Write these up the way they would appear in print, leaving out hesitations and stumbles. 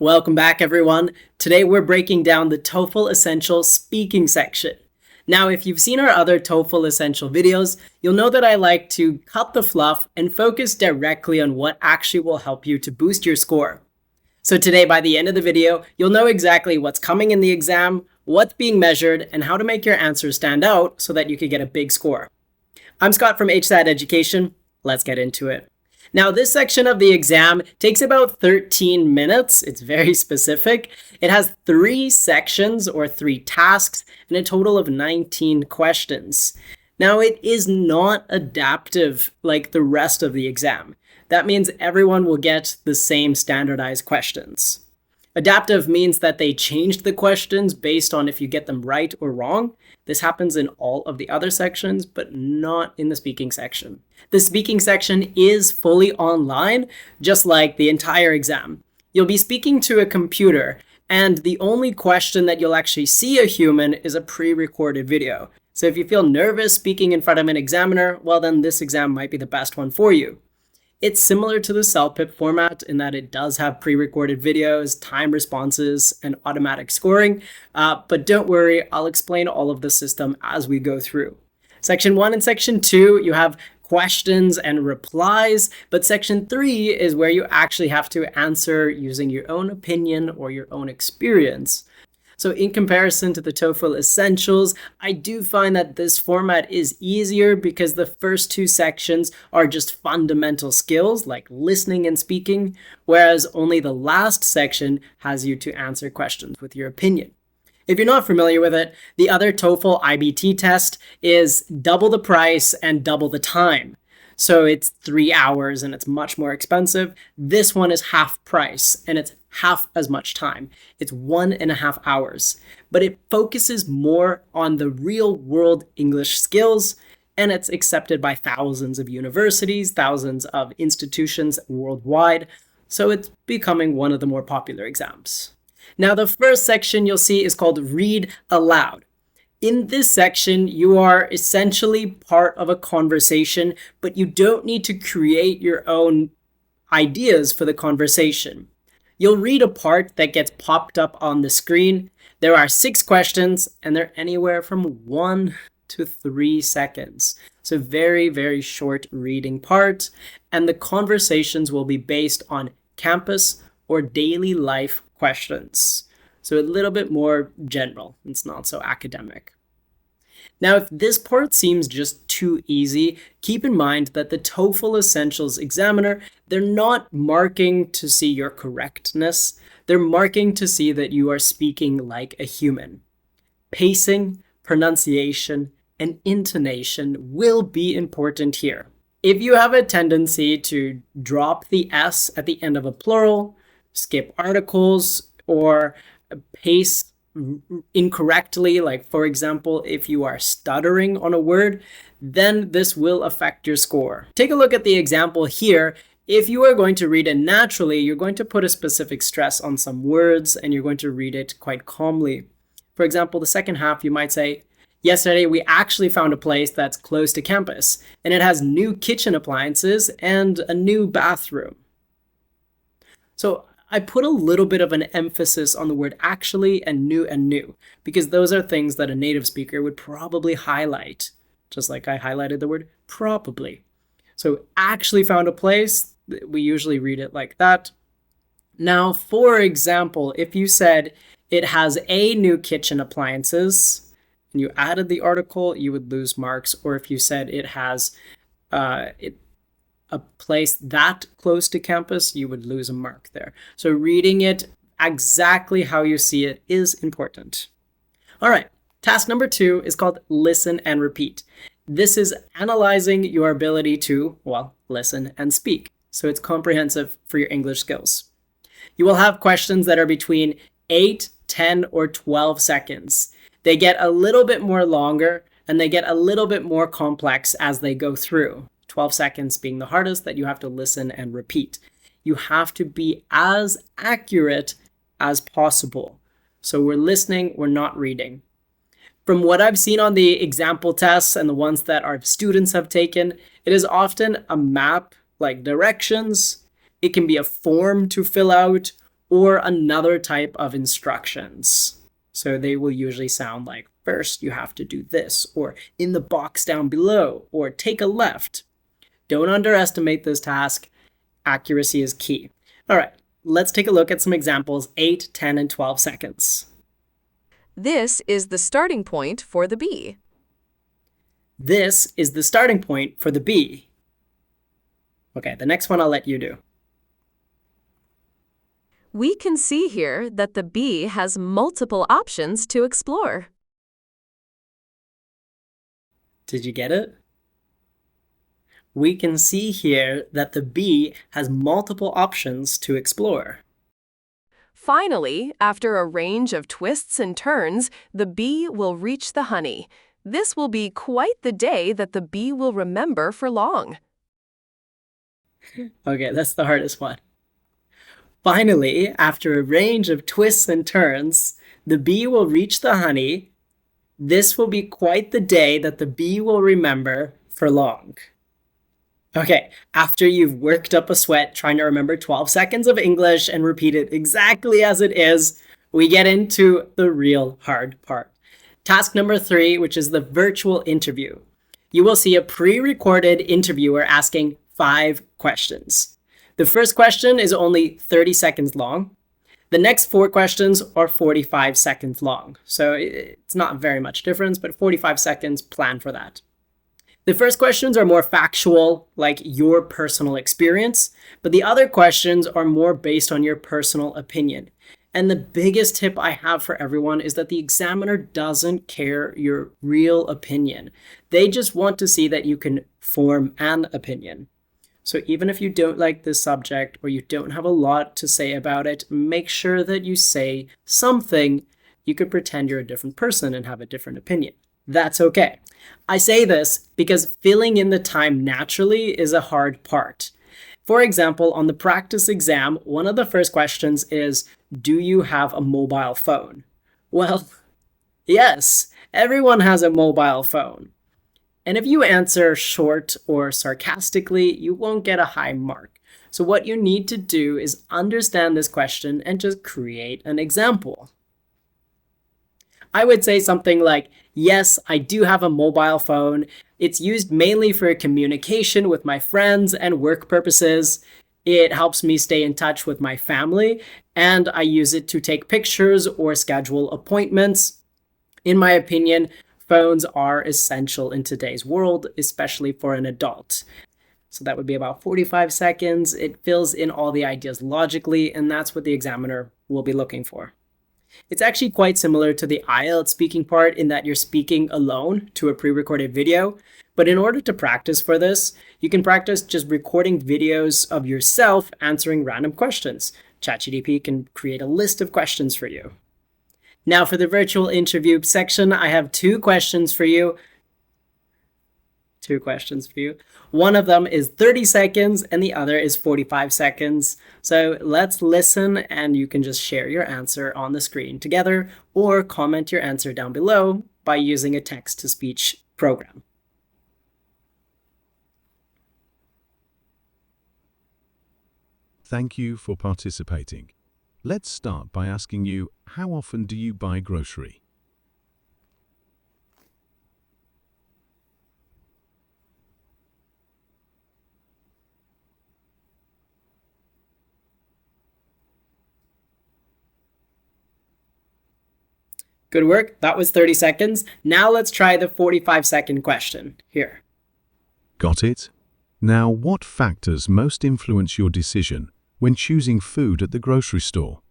Welcome back, everyone. Today we're breaking down the TOEFL Essentials Speaking section. Now, if you've seen our other TOEFL Essential videos, you'll know that I like to cut the fluff and focus directly on what actually will help you to boost your score. So today, by the end of the video, you'll know exactly what's coming in the exam, what's being measured, and how to make your answers stand out so that you can get a big score. I'm Scott from HSAT Education. Let's get into it. Now, this section of the exam takes about 13 minutes. It's very specific. It has 3 sections or 3 tasks and a total of 19 questions. Now, it is not adaptive like the rest of the exam. That means everyone will get the same standardized questions. Adaptive means that they changed the questions based on if you get them right or wrong. This happens in all of the other sections, but not in the speaking section. The speaking section is fully online, just like the entire exam. You'll be speaking to a computer, and the only question that you'll actually see a human is a pre-recorded video. So if you feel nervous speaking in front of an examiner, well then this exam might be the best one for you. It's similar to the CELPIP format in that it does have pre-recorded videos, time responses, and automatic scoring, but don't worry, I'll explain all of the system as we go through. Section 1 and Section 2, you have questions and replies, but Section 3 is where you actually have to answer using your own opinion or your own experience. So in comparison to the TOEFL Essentials, I do find that this format is easier because the first 2 sections are just fundamental skills like listening and speaking, whereas only the last section has you to answer questions with your opinion. If you're not familiar with it, the other TOEFL IBT test is double the price and double the time. So it's 3 hours and it's much more expensive. This one is half price and it's half as much time. It's 1.5 hours, but it focuses more on the real world English skills, and it's accepted by thousands of universities, thousands of institutions worldwide. So it's becoming one of the more popular exams. Now, the first section you'll see is called Read Aloud. In this section, you are essentially part of a conversation, but you don't need to create your own ideas for the conversation. You'll read a part that gets popped up on the screen. There are 6 questions, and they're anywhere from 1 to 3 seconds. So very, very short reading part, and the conversations will be based on campus or daily life questions. So a little bit more general. It's not so academic. Now, if this part seems just too easy, keep in mind that the TOEFL Essentials examiner, they're not marking to see your correctness. They're marking to see that you are speaking like a human. Pacing, pronunciation, and intonation will be important here. If you have a tendency to drop the S at the end of a plural, skip articles, or pace incorrectly, like for example, if you are stuttering on a word, then this will affect your score. Take a look at the example here. If you are going to read it naturally, you're going to put a specific stress on some words and you're going to read it quite calmly. For example, the second half, you might say, yesterday we actually found a place that's close to campus and it has new kitchen appliances and a new bathroom. So I put a little bit of an emphasis on the word actually and new because those are things that a native speaker would probably highlight, just like I highlighted the word probably. So actually found a place, we usually read it like that. Now, for example, if you said it has a new kitchen appliances and you added the article, you would lose marks. Or if you said it has a place that close to campus, you would lose a mark there. So reading it exactly how you see it is important. All right, task number 2 is called Listen and Repeat. This is analyzing your ability to, listen and speak. So it's comprehensive for your English skills. You will have questions that are between 8, 10, or 12 seconds. They get a little bit more longer and they get a little bit more complex as they go through. 12 seconds being the hardest that you have to listen and repeat. You have to be as accurate as possible. So we're listening, we're not reading. From what I've seen on the example tests and the ones that our students have taken, it is often a map like directions. It can be a form to fill out, or another type of instructions. So they will usually sound like, first you have to do this, or in the box down below, or take a left. Don't underestimate this task. Accuracy is key. All right, let's take a look at some examples, 8, 10, and 12 seconds. This is the starting point for the bee. This is the starting point for the bee. Okay, the next one I'll let you do. We can see here that the bee has multiple options to explore. Did you get it? We can see here that the bee has multiple options to explore. Finally, after a range of twists and turns, the bee will reach the honey. This will be quite the day that the bee will remember for long. Okay, that's the hardest one. Finally, after a range of twists and turns, the bee will reach the honey. This will be quite the day that the bee will remember for long. Okay, after you've worked up a sweat trying to remember 12 seconds of English and repeat it exactly as it is, we get into the real hard part. Task number 3, which is the virtual interview. You will see a pre-recorded interviewer asking 5 questions. The first question is only 30 seconds long. The next 4 questions are 45 seconds long. So it's not very much difference, but 45 seconds, plan for that. The first questions are more factual, like your personal experience, but the other questions are more based on your personal opinion. And the biggest tip I have for everyone is that the examiner doesn't care your real opinion. They just want to see that you can form an opinion. So even if you don't like this subject or you don't have a lot to say about it, make sure that you say something. You could pretend you're a different person and have a different opinion. That's okay. I say this because filling in the time naturally is a hard part. For example, on the practice exam, one of the first questions is, do you have a mobile phone? Well, yes, everyone has a mobile phone. And if you answer short or sarcastically, you won't get a high mark. So what you need to do is understand this question and just create an example. I would say something like, yes, I do have a mobile phone. It's used mainly for communication with my friends and work purposes. It helps me stay in touch with my family, and I use it to take pictures or schedule appointments. In my opinion, phones are essential in today's world, especially for an adult. So that would be about 45 seconds. It fills in all the ideas logically, and that's what the examiner will be looking for. It's actually quite similar to the IELTS speaking part in that you're speaking alone to a pre-recorded video. But in order to practice for this, you can practice just recording videos of yourself answering random questions. ChatGPT can create a list of questions for you. Now for the virtual interview section, I have 2 questions for you. 2 questions for you. One of them is 30 seconds and the other is 45 seconds. So let's listen and you can just share your answer on the screen together or comment your answer down below by using a text-to-speech program. Thank you for participating. Let's start by asking you, how often do you buy grocery? Good work. That was 30 seconds. Now let's try the 45-second question here. Got it? Now, what factors most influence your decision when choosing food at the grocery store?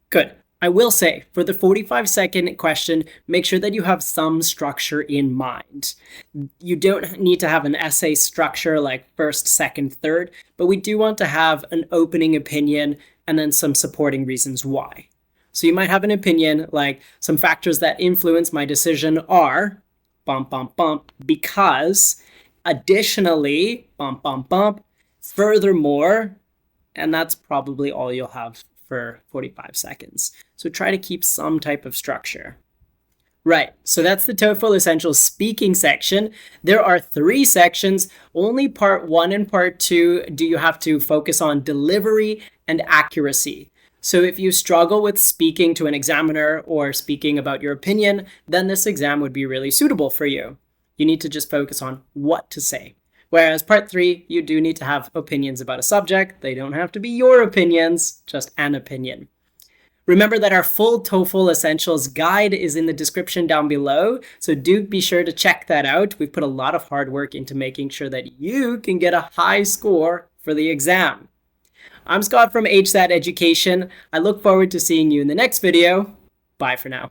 Good. I will say, for the 45-second question, make sure that you have some structure in mind. You don't need to have an essay structure like first, second, third, but we do want to have an opening opinion and then some supporting reasons why. So you might have an opinion like, some factors that influence my decision are, bump, bump, bump, because additionally, bump, bump, bump, furthermore, and that's probably all you'll have for 45 seconds. So try to keep some type of structure. Right, so that's the TOEFL Essentials Speaking section. There are 3 sections. Only part 1 and part 2 do you have to focus on delivery and accuracy. So if you struggle with speaking to an examiner or speaking about your opinion, then this exam would be really suitable for you. You need to just focus on what to say. Whereas part 3, you do need to have opinions about a subject. They don't have to be your opinions, just an opinion. Remember that our full TOEFL Essentials guide is in the description down below, so do be sure to check that out. We've put a lot of hard work into making sure that you can get a high score for the exam. I'm Scott from HSAT Education. I look forward to seeing you in the next video. Bye for now.